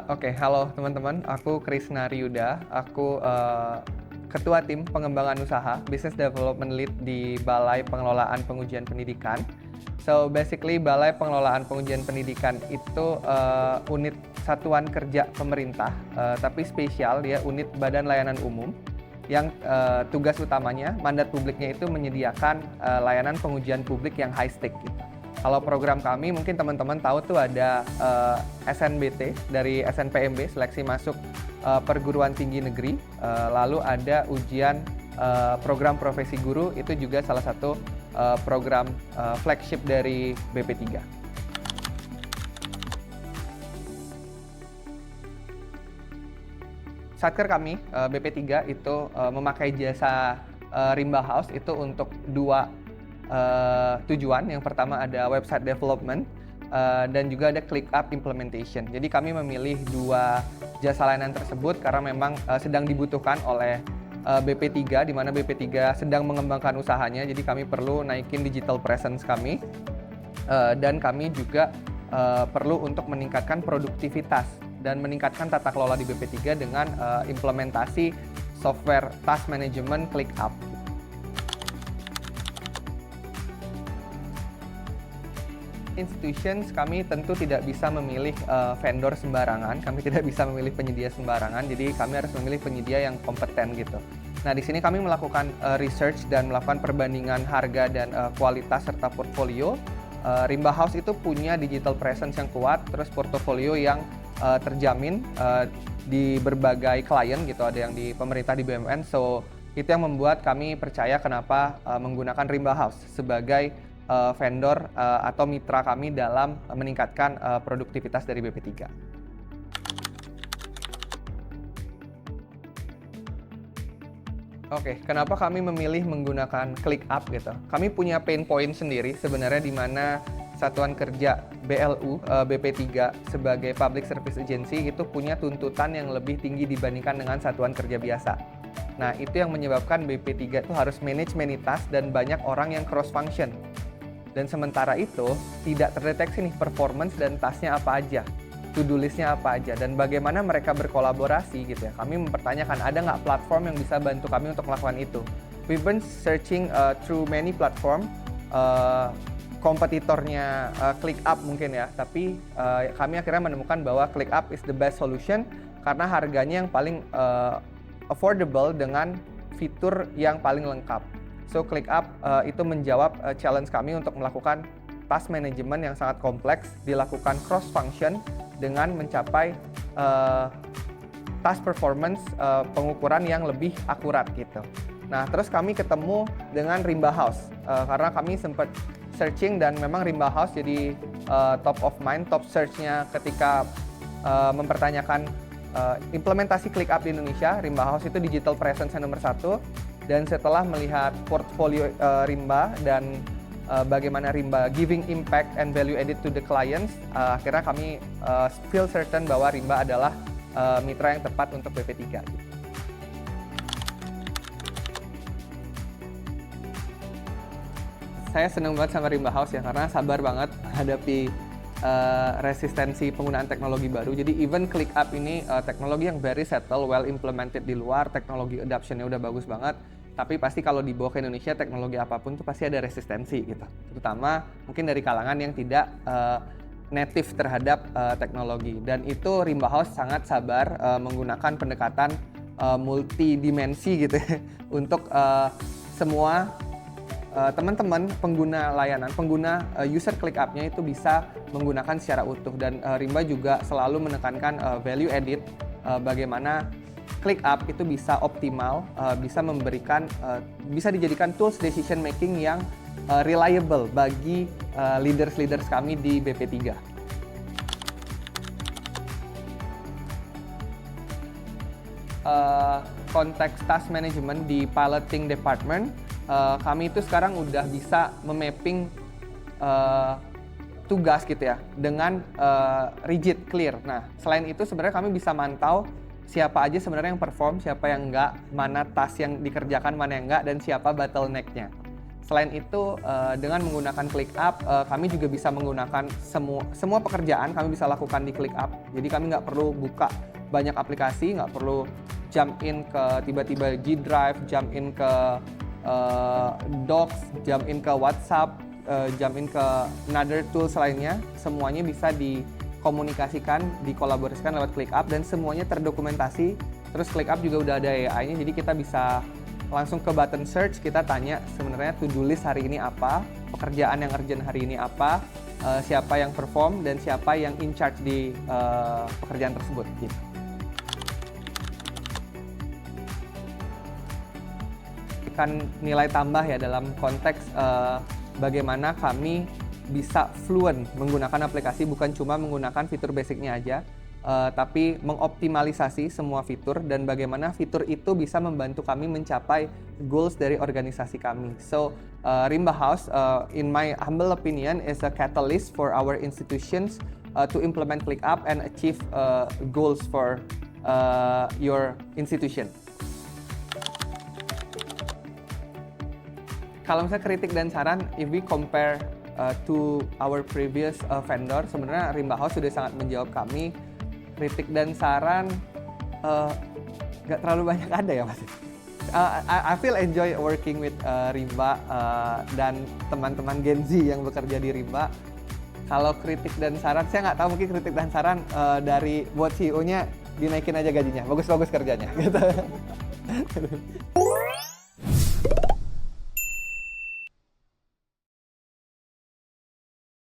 Oke, halo teman-teman, aku Krisna Riyuda, aku Ketua Tim Pengembangan Usaha, Business Development Lead di Balai Pengelolaan Pengujian Pendidikan. So basically Balai Pengelolaan Pengujian Pendidikan itu unit satuan kerja pemerintah, tapi spesial dia unit Badan Layanan Umum yang tugas utamanya, mandat publiknya itu menyediakan layanan pengujian publik yang high stake gitu. Kalau program kami mungkin teman-teman tahu tuh ada SNBT dari SNPMB, seleksi masuk perguruan tinggi negeri, lalu ada ujian program profesi guru, itu juga salah satu program flagship dari BP3. Satker kami, BP3 itu memakai jasa Rimba House itu untuk dua tujuan. Yang pertama ada website development dan juga ada ClickUp implementation. Jadi kami memilih dua jasa layanan tersebut karena memang sedang dibutuhkan oleh BP3, di mana BP3 sedang mengembangkan usahanya. Jadi kami perlu naikin digital presence kami dan kami juga perlu untuk meningkatkan produktivitas dan meningkatkan tata kelola di BP3 dengan implementasi software task management ClickUp. Institutions kami tentu tidak bisa memilih vendor sembarangan, kami tidak bisa memilih penyedia sembarangan, jadi kami harus memilih penyedia yang kompeten gitu. Nah, di sini kami melakukan research dan melakukan perbandingan harga dan kualitas serta portfolio. Rimba House itu punya digital presence yang kuat, terus portofolio yang terjamin di berbagai klien gitu, ada yang di pemerintah, di BUMN. So itu yang membuat kami percaya kenapa menggunakan Rimba House sebagai vendor atau mitra kami dalam meningkatkan produktivitas dari BP3. Oke, kenapa kami memilih menggunakan ClickUp gitu? Kami punya pain point sendiri sebenarnya di mana Satuan Kerja BLU, BP3 sebagai Public Service Agency itu punya tuntutan yang lebih tinggi dibandingkan dengan satuan kerja biasa. Nah, itu yang menyebabkan BP3 itu harus manage many task dan banyak orang yang cross function. Dan sementara itu tidak terdeteksi nih performance dan tasknya apa aja, to-do listnya apa aja, dan bagaimana mereka berkolaborasi gitu ya. Kami mempertanyakan ada nggak platform yang bisa bantu kami untuk melakukan itu. We've been searching through many platform, kompetitornya ClickUp mungkin ya, tapi kami akhirnya menemukan bahwa ClickUp is the best solution karena harganya yang paling affordable dengan fitur yang paling lengkap. So ClickUp itu menjawab challenge kami untuk melakukan task management yang sangat kompleks, dilakukan cross function dengan mencapai task performance pengukuran yang lebih akurat gitu. Nah, terus kami ketemu dengan Rimba House karena kami sempat searching dan memang Rimba House jadi top of mind, top search-nya ketika mempertanyakan implementasi ClickUp di Indonesia. Rimba House itu digital presence yang nomor 1. Dan setelah melihat portfolio Rimba dan bagaimana Rimba giving impact and value added to the clients, akhirnya kami feel certain bahwa Rimba adalah mitra yang tepat untuk BP3. Saya senang banget sama Rimba House ya, karena sabar banget menghadapi resistensi penggunaan teknologi baru. Jadi even ClickUp ini teknologi yang very settle, well implemented di luar, teknologi adoption-nya udah bagus banget. Tapi pasti kalau dibawa ke Indonesia, teknologi apapun tuh pasti ada resistensi gitu. Terutama mungkin dari kalangan yang tidak native terhadap teknologi. Dan itu Rimba House sangat sabar menggunakan pendekatan multidimensi gitu ya, untuk semua teman-teman pengguna layanan, pengguna user ClickUp-nya itu bisa menggunakan secara utuh. Dan Rimba juga selalu menekankan value added, bagaimana ClickUp itu bisa optimal, bisa memberikan, bisa dijadikan tools decision making yang reliable bagi leaders kami di BP3. Konteks task management di piloting department, kami itu sekarang udah bisa memapping tugas gitu ya dengan rigid, clear. Nah, selain itu sebenarnya kami bisa mantau siapa aja sebenarnya yang perform, siapa yang enggak, mana task yang dikerjakan, mana yang enggak, dan siapa bottleneck-nya. Selain itu, dengan menggunakan ClickUp, kami juga bisa menggunakan semua pekerjaan kami bisa lakukan di ClickUp. Jadi kami nggak perlu buka banyak aplikasi, nggak perlu jump in ke tiba-tiba G Drive, jump in ke Docs, jump in ke WhatsApp, jump in ke another tools lainnya. Semuanya bisa dikomunikasikan, dikolaborasikan lewat ClickUp dan semuanya terdokumentasi. Terus ClickUp juga udah ada AI-nya, jadi kita bisa langsung ke button search, kita tanya sebenarnya to-do list hari ini apa, pekerjaan yang urgent hari ini apa, siapa yang perform dan siapa yang in charge di pekerjaan tersebut. Gitu. Kan nilai tambah ya dalam konteks bagaimana kami bisa fluent menggunakan aplikasi, bukan cuma menggunakan fitur basicnya aja, tapi mengoptimalisasi semua fitur dan bagaimana fitur itu bisa membantu kami mencapai goals dari organisasi kami. So, Rimba House, in my humble opinion, is a catalyst for our institutions to implement ClickUp and achieve goals for your institution. Kalau misalnya kritik dan saran, if we compare to our previous vendor, sebenarnya Rimba House sudah sangat menjawab kami. Kritik dan saran nggak terlalu banyak ada ya Mas. I feel enjoy working with Rimba dan teman-teman Gen Z yang bekerja di Rimba. Kalau kritik dan saran, saya nggak tahu, mungkin kritik dan saran dari buat CEO-nya dinaikin aja gajinya, bagus-bagus kerjanya gitu.